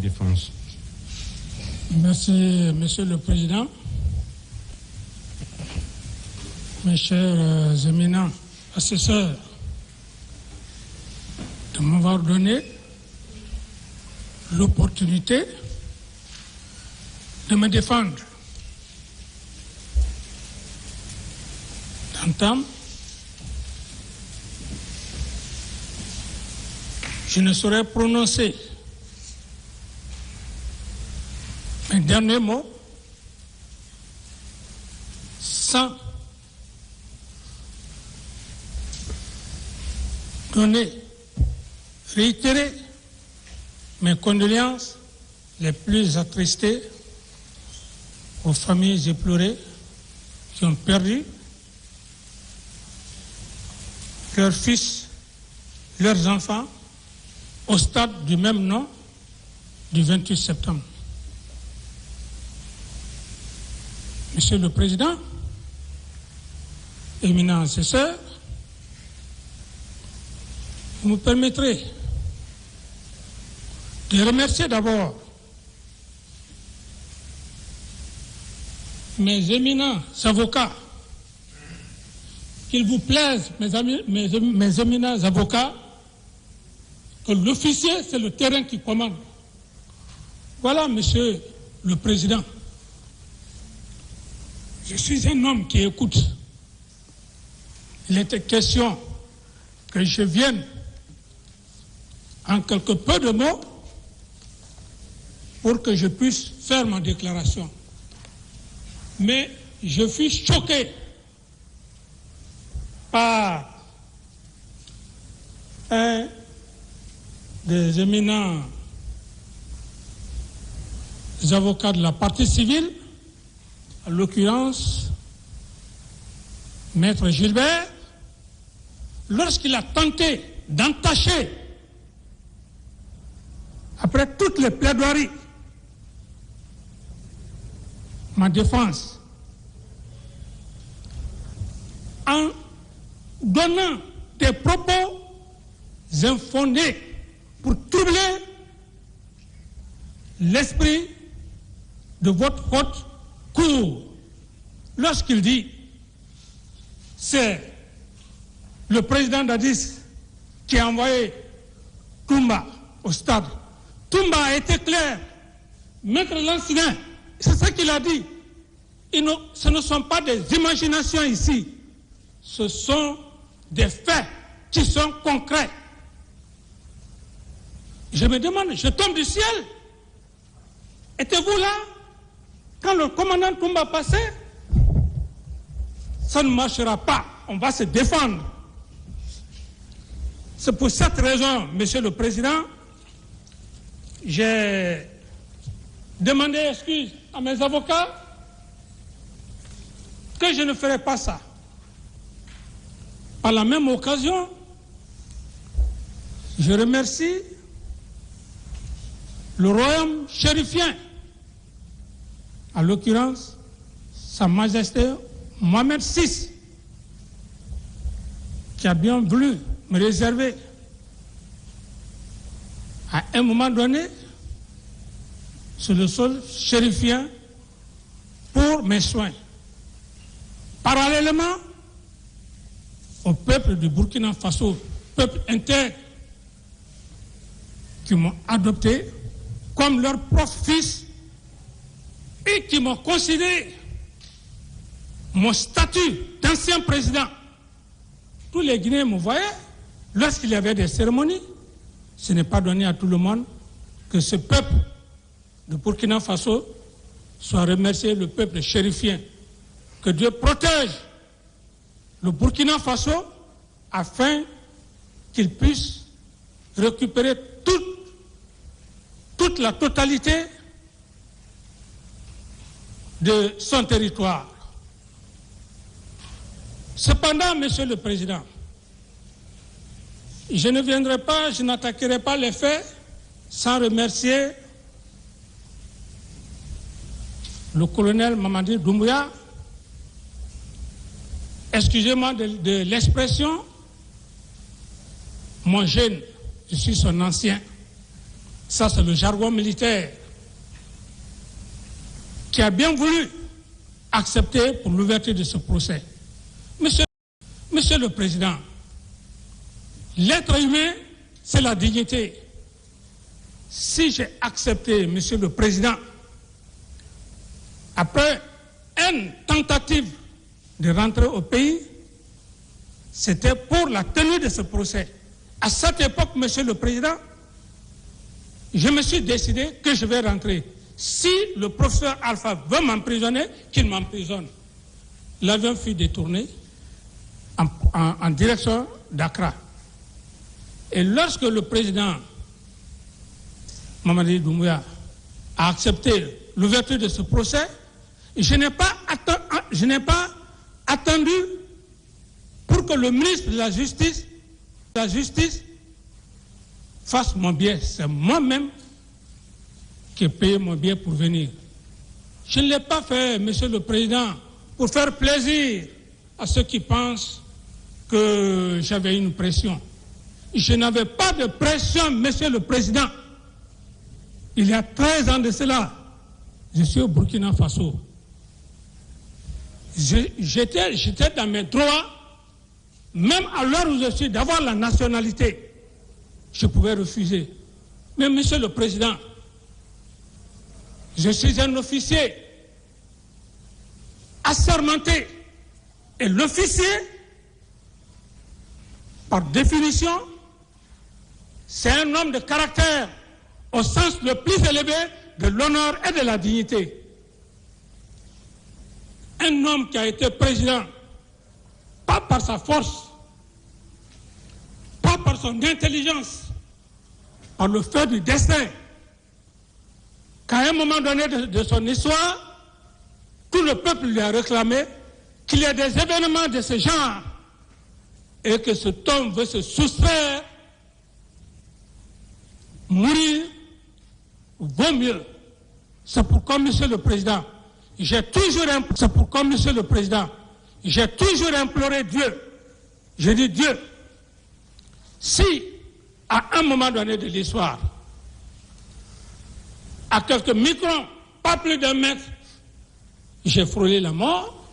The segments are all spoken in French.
défense. Merci, Monsieur le Président. Mes chers éminents assesseurs, de m'avoir donné l'opportunité de me défendre. D'entame, je ne saurais prononcer un dernier mot sans réitérer mes condoléances les plus attristées aux familles éplorées qui ont perdu leurs fils, leurs enfants au stade du même nom du 28 septembre. Monsieur le Président, éminents assesseurs, vous me permettrez de remercier d'abord mes éminents avocats. Qu'il vous plaise, mes éminents avocats, que l'officier, c'est le terrain qui commande. Voilà, Monsieur le Président. Je suis un homme qui écoute. Il était question que je vienne en quelque peu de mots pour que je puisse faire ma déclaration. Mais je fus choqué par un des éminents avocats de la partie civile, en l'occurrence Maître Gilbert, lorsqu'il a tenté d'entacher, après toutes les plaidoiries, ma défense, en donnant des propos infondés pour troubler l'esprit de votre haute cour. Lorsqu'il dit, c'est le président Dadis qui a envoyé Toumba au stade. Toumba a été clair. Maître Lancelin, c'est ça qu'il a dit. Ce ne sont pas des imaginations ici. Ce sont des faits qui sont concrets. Je me demande, je tombe du ciel. Étiez-vous là quand le commandant Toumba passait? Ça ne marchera pas. On va se défendre. C'est pour cette raison, Monsieur le Président, j'ai demandé excuse à mes avocats que je ne ferai pas ça. Par la même occasion, je remercie le royaume chérifien, en l'occurrence Sa Majesté Mohamed VI, qui a bien voulu me réserver à un moment donné sur le sol chérifien pour mes soins. Parallèlement au peuple du Burkina Faso, peuple intègre, qui m'ont adopté comme leur propre fils et qui m'ont considéré mon statut d'ancien président. Tous les Guinéens me voyaient, lorsqu'il y avait des cérémonies, ce n'est pas donné à tout le monde que ce peuple de Burkina Faso soit remercié, le peuple chérifien. Que Dieu protège le Burkina Faso afin qu'il puisse récupérer toute la totalité de son territoire. Cependant, Monsieur le Président, je ne viendrai pas, je n'attaquerai pas les faits sans remercier le colonel Mamadi Doumbouya. Excusez-moi de l'expression, mon jeune, je suis son ancien. Ça, c'est le jargon militaire qui a bien voulu accepter pour l'ouverture de ce procès. Monsieur le Président, l'être humain, c'est la dignité. Si j'ai accepté, Monsieur le Président, après une tentative de rentrer au pays, c'était pour la tenue de ce procès. À cette époque, Monsieur le Président, je me suis décidé que je vais rentrer. Si le professeur Alpha veut m'emprisonner, qu'il m'emprisonne. L'avion fut détourné en direction d'Accra. Et lorsque le président Mamadi Doumbouya a accepté l'ouverture de ce procès, je n'ai pas attendu pour que le ministre de la Justice fasse mon billet. C'est moi-même qui ai payé mon billet pour venir. Je ne l'ai pas fait, Monsieur le Président, pour faire plaisir à ceux qui pensent que j'avais une pression. Je n'avais pas de pression, Monsieur le Président. Il y a 13 ans de cela, je suis au Burkina Faso. J'étais dans mes droits, même à l'heure où je suis, d'avoir la nationalité. Je pouvais refuser. Mais Monsieur le Président, je suis un officier assermenté. Et l'officier, par définition, c'est un homme de caractère au sens le plus élevé de l'honneur et de la dignité. Un homme qui a été président, pas par sa force, pas par son intelligence, par le fait du destin, qu'à un moment donné de son histoire, tout le peuple lui a réclamé qu'il y ait des événements de ce genre et que cet homme veut se soustraire, mourir, vaut mieux. C'est pourquoi, Monsieur le Président, j'ai toujours imploré Dieu. Je dis Dieu, si à un moment donné de l'histoire, à quelques microns, pas plus d'un mètre, j'ai frôlé la mort,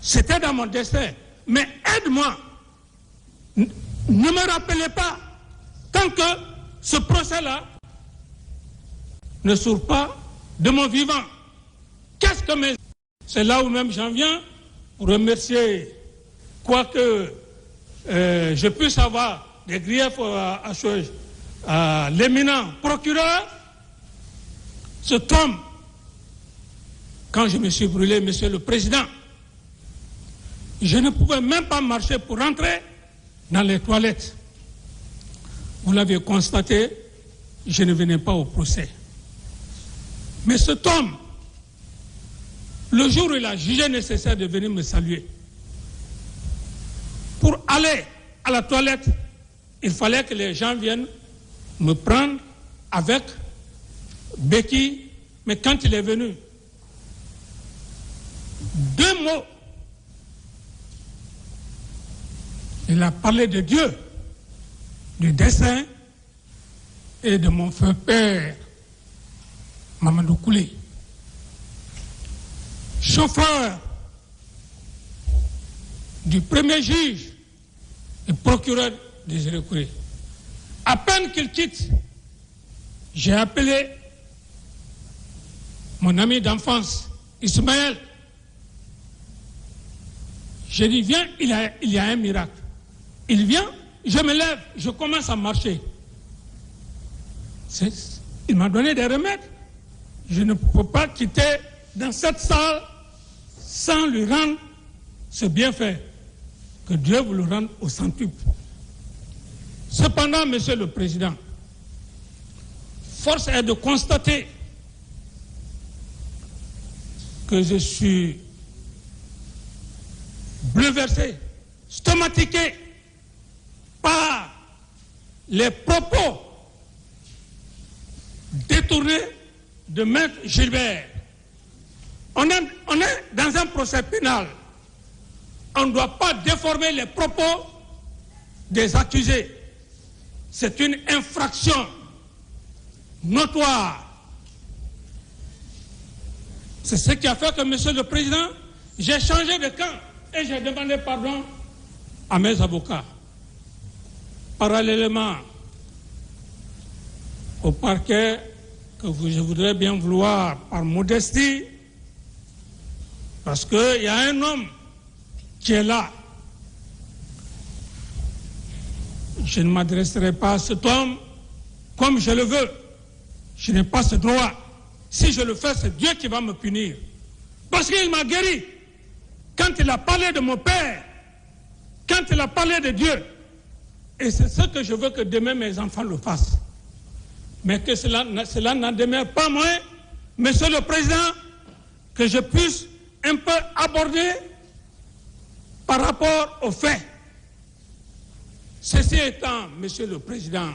c'était dans mon destin. Mais aide-moi. Ne me rappelez pas tant que ce procès-là ne sort pas de mon vivant. Qu'est-ce que mes... C'est là où même j'en viens pour remercier, quoique je puisse avoir des griefs à l'éminent procureur, cet homme, quand je me suis brûlé, Monsieur le Président, je ne pouvais même pas marcher pour rentrer dans les toilettes. Vous l'avez constaté, je ne venais pas au procès. Mais cet homme, le jour où il a jugé nécessaire de venir me saluer, pour aller à la toilette, il fallait que les gens viennent me prendre avec béquille. Mais quand il est venu, 2 mots, il a parlé de Dieu, du dessein et de mon frère père, Mamadou Koulé, chauffeur du premier juge et procureur des Gérékouré. À peine qu'il quitte, j'ai appelé mon ami d'enfance, Ismaël. J'ai dit, viens, il y a un miracle. Il vient, je me lève, je commence à marcher. Il m'a donné des remèdes. Je ne peux pas quitter dans cette salle sans lui rendre ce bienfait. Que Dieu vous le rende au centuple. Cependant, Monsieur le Président, force est de constater que je suis bouleversé, stomatiqué par les propos détournés de Maître Gilbert. On est dans un procès pénal. On ne doit pas déformer les propos des accusés. C'est une infraction notoire. C'est ce qui a fait que, Monsieur le Président, j'ai changé de camp et j'ai demandé pardon à mes avocats. Parallèlement au parquet que je voudrais bien vouloir par modestie, parce qu'il y a un homme qui est là. Je ne m'adresserai pas à cet homme comme je le veux. Je n'ai pas ce droit. Si je le fais, c'est Dieu qui va me punir. Parce qu'il m'a guéri. Quand il a parlé de mon Père, quand il a parlé de Dieu, et c'est ce que je veux que demain mes enfants le fassent. Mais que cela n'en demeure pas moins, Monsieur le Président, que je puisse un peu aborder par rapport aux faits. Ceci étant, Monsieur le Président,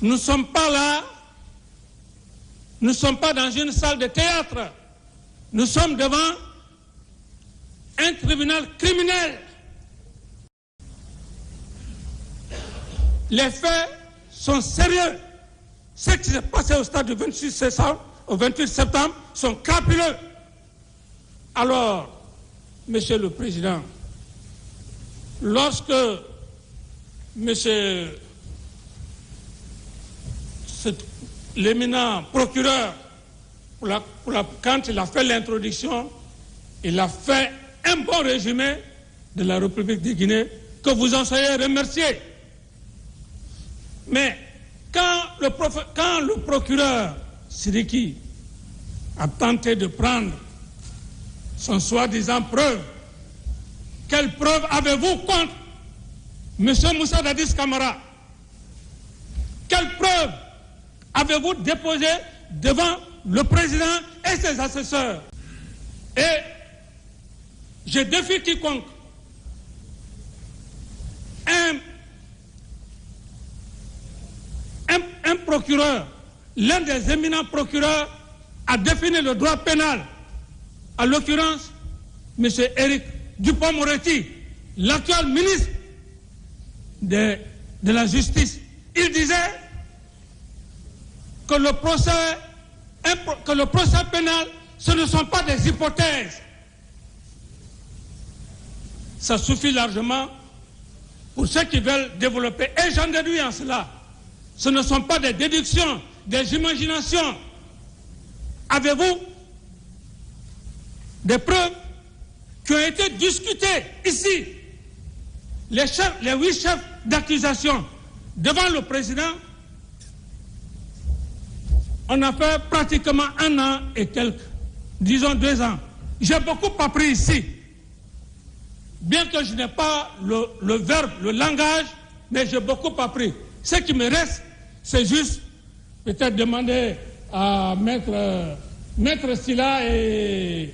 nous ne sommes pas là, nous ne sommes pas dans une salle de théâtre, nous sommes devant un tribunal criminel. Les faits sont sérieux. Ce qui s'est passé au stade du 28 septembre sont crapuleux. Alors, Monsieur le Président, lorsque l'éminent procureur, quand il a fait l'introduction, il a fait un bon résumé de la République de Guinée, que vous en soyez remerciés. Mais quand le procureur Sidiki a tenté de prendre son soi-disant preuve, quelle preuve avez-vous contre M. Moussa Dadis Camara? Quelle preuve avez-vous déposé devant le président et ses assesseurs? Et je défie quiconque. Un procureur, l'un des éminents procureurs, a défini le droit pénal. En l'occurrence, M. Éric Dupond-Moretti, l'actuel ministre de la Justice. Il disait que le procès pénal, ce ne sont pas des hypothèses. Ça suffit largement pour ceux qui veulent développer. Et j'en déduis en cela. Ce ne sont pas des déductions, des imaginations. Avez-vous des preuves qui ont été discutées ici? Les 8 chefs d'accusation devant le président, on a fait pratiquement 1 an et quelques, disons 2 ans. J'ai beaucoup appris ici. Bien que je n'ai pas le verbe, le langage, mais j'ai beaucoup appris. Ce qui me reste, c'est juste peut-être demander à Maître Silla et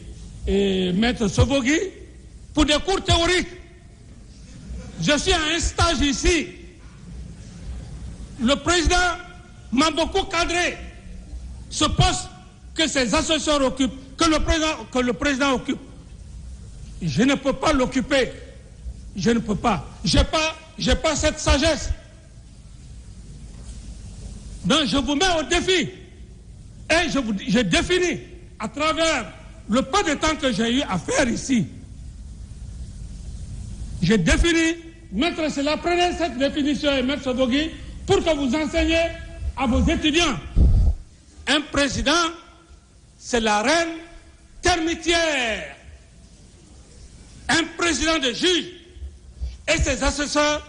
Maître Sovogui pour des cours théoriques. Je suis à un stage ici. Le président m'a beaucoup cadré. Ce poste que ses assesseurs occupent, que le président occupe, je ne peux pas l'occuper. Je ne peux pas. J'ai pas cette sagesse. Donc je vous mets au défi. Et je définis à travers le peu de temps que j'ai eu à faire ici. Je définis, Maître Silla, prenez cette définition et Maître Sovogui pour que vous enseigniez à vos étudiants. Un président, c'est la reine termitière. Un président de juge et ses assesseurs,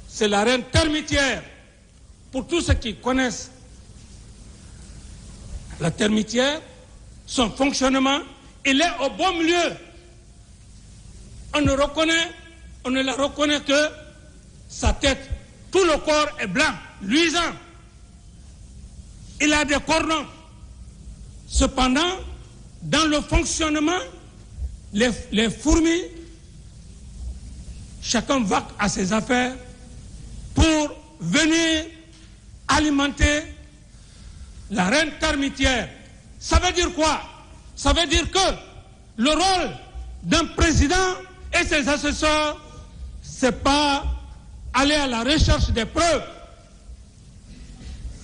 c'est la reine termitière. Pour tous ceux qui connaissent la termitière, son fonctionnement, il est au bon milieu. On ne la reconnaît que sa tête. Tout le corps est blanc, luisant. Il a des cordons. Cependant, dans le fonctionnement, les fourmis, chacun va à ses affaires pour venir alimenter la reine termitière. Ça veut dire quoi? Ça veut dire que le rôle d'un président et ses assesseurs, c'est pas aller à la recherche des preuves,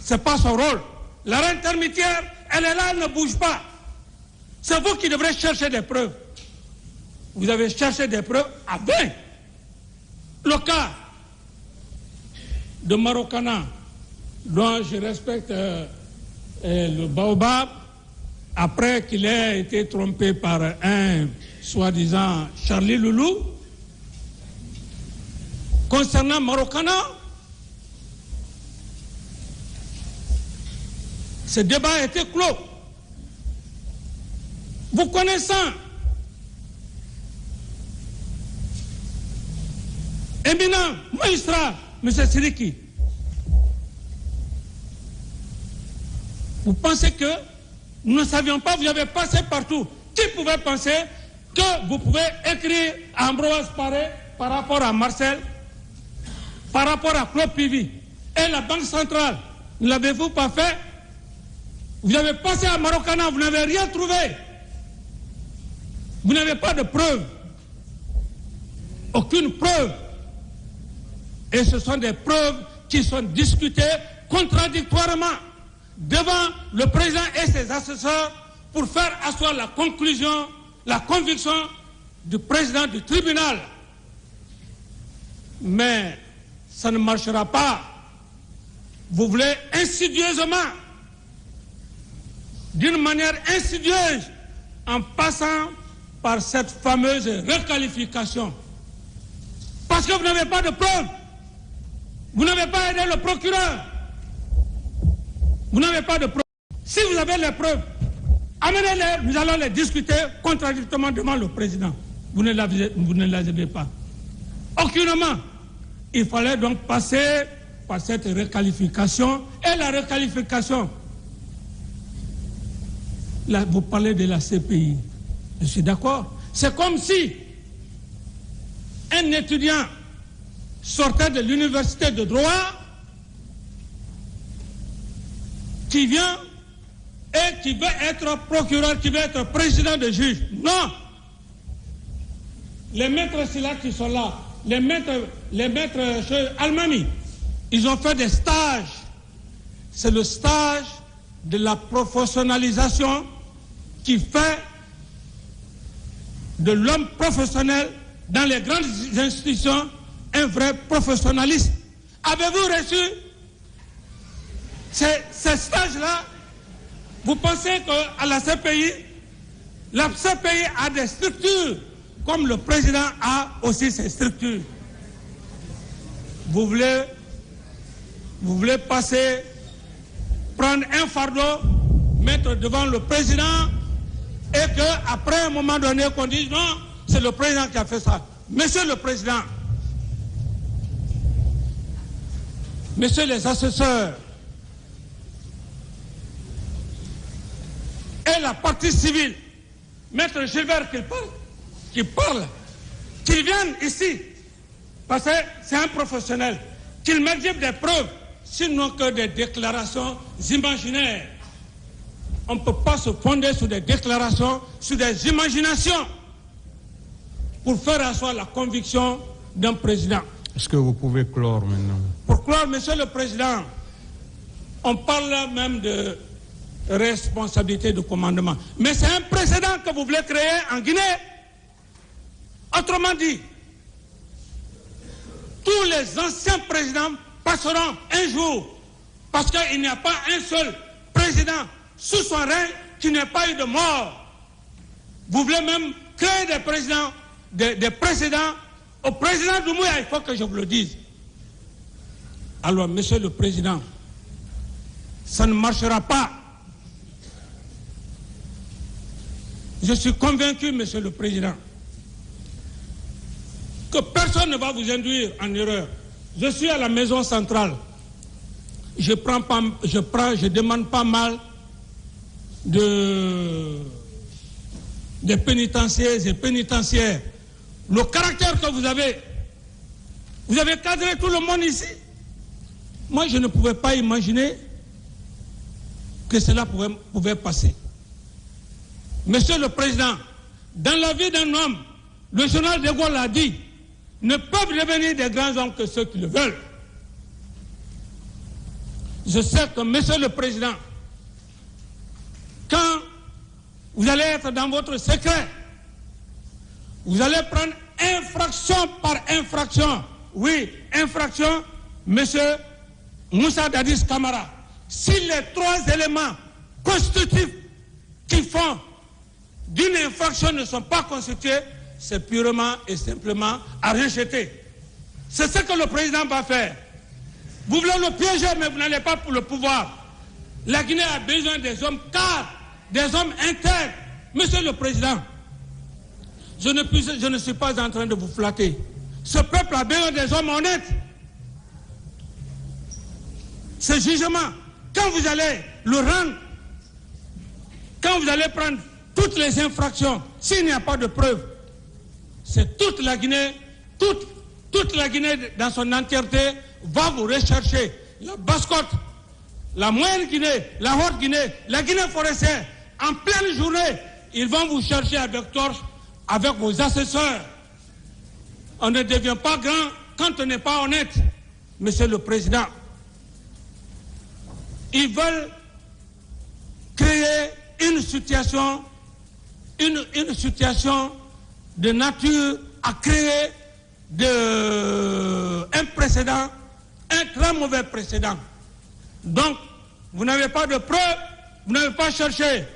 Ce n'est pas son rôle. La reine termitière, elle est là, elle ne bouge pas. C'est vous qui devrez chercher des preuves. Vous avez cherché des preuves à vain. Le cas de Marokana, dont je respecte le baobab, après qu'il ait été trompé par un soi-disant Charlie Loulou, concernant Marokana, ce débat a été clos. Vous connaissant éminent magistrat, M. Siriki, vous pensez que nous ne savions pas, vous avez passé partout. Qui pouvait penser que vous pouvez écrire à Ambroise Paré par rapport à Marcel, par rapport à Claude Pivy et la Banque centrale? Ne l'avez-vous pas fait? Vous avez passé à Marokana, vous n'avez rien trouvé. Vous n'avez pas de preuves. Aucune preuve. Et ce sont des preuves qui sont discutées contradictoirement devant le président et ses assesseurs pour faire asseoir la conclusion, la conviction du président du tribunal. Mais ça ne marchera pas. Vous voulez insidieusement, d'une manière insidieuse, en passant par cette fameuse requalification. Parce que vous n'avez pas de preuves. Vous n'avez pas aidé le procureur. Vous n'avez pas de preuves. Si vous avez les preuves, amenez-les, nous allons les discuter contradictoirement devant le président. Vous ne les avez pas. Aucunement. Il fallait donc passer par cette requalification. Et la requalification, là, vous parlez de la CPI. Je suis d'accord. C'est comme si un étudiant sortait de l'université de droit qui vient et qui veut être procureur, qui veut être président de juge. Non. Les maîtres Silla qui sont là, les maîtres chez Almami, ils ont fait des stages. C'est le stage de la professionnalisation qui fait de l'homme professionnel dans les grandes institutions un vrai professionnaliste. Avez-vous reçu ces stages-là? Vous pensez qu'à la CPI a des structures comme le président a aussi ses structures. Vous voulez passer, prendre un fardeau, mettre devant le président et qu'après un moment donné qu'on dise non, c'est le président qui a fait ça. Monsieur le président, messieurs les assesseurs et la partie civile, maître Gilbert qui parle, qu'il vienne ici, parce que c'est un professionnel, qu'il m'exhibe des preuves, sinon que des déclarations imaginaires. On ne peut pas se fonder sur des déclarations, sur des imaginations, pour faire asseoir la conviction d'un président. Est-ce que vous pouvez clore maintenant? Pour clore, monsieur le président, on parle là même de responsabilité de commandement. Mais c'est un précédent que vous voulez créer en Guinée. Autrement dit, tous les anciens présidents passeront un jour, parce qu'il n'y a pas un seul président sous son règne qui n'ait pas eu de mort. Vous voulez même créer des présidents, des précédents. Au président Doumbouya, il faut que je vous le dise. Alors, monsieur le président, ça ne marchera pas. Je suis convaincu, monsieur le président, que personne ne va vous induire en erreur. Je suis à la maison centrale. Je demande pas mal des pénitenciers et pénitentiaires. Le caractère que vous avez cadré tout le monde ici. Moi, je ne pouvais pas imaginer que cela pouvait passer. Monsieur le Président, dans la vie d'un homme, le général de Gaulle l'a dit, ne peuvent devenir des grands hommes que ceux qui le veulent. Je sais que, Monsieur le Président, quand vous allez être dans votre secret, vous allez prendre infraction par infraction. Oui, infraction, Monsieur Moussa Dadis Camara. Si les 3 éléments constitutifs qui font d'une infraction ne sont pas constitués, c'est purement et simplement à rejeter. C'est ce que le président va faire. Vous voulez le piéger, mais vous n'allez pas pour le pouvoir. La Guinée a besoin des hommes cadres, des hommes intègres. Monsieur le Président, je ne suis pas en train de vous flatter. Ce peuple a besoin des hommes honnêtes. Ce jugement, quand vous allez le rendre, quand vous allez prendre toutes les infractions, s'il n'y a pas de preuves, c'est toute la Guinée, toute la Guinée dans son entièreté va vous rechercher. La Basse-Côte, la Moyenne Guinée, la Haute Guinée, la Guinée forestière, en pleine journée, ils vont vous chercher avec torche, avec vos assesseurs. On ne devient pas grand quand on n'est pas honnête, Monsieur le Président. Ils veulent créer une situation de nature à créer un précédent, un très mauvais précédent. Donc, vous n'avez pas de preuves, vous n'avez pas cherché.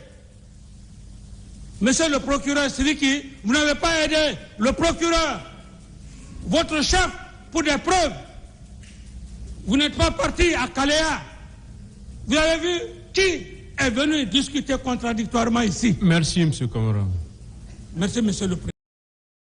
Monsieur le procureur Sidiki, vous n'avez pas aidé le procureur, votre chef, pour des preuves. Vous n'êtes pas parti à Kaléa. Vous avez vu qui est venu discuter contradictoirement ici? Merci, M. Camara. Merci, Monsieur le Président.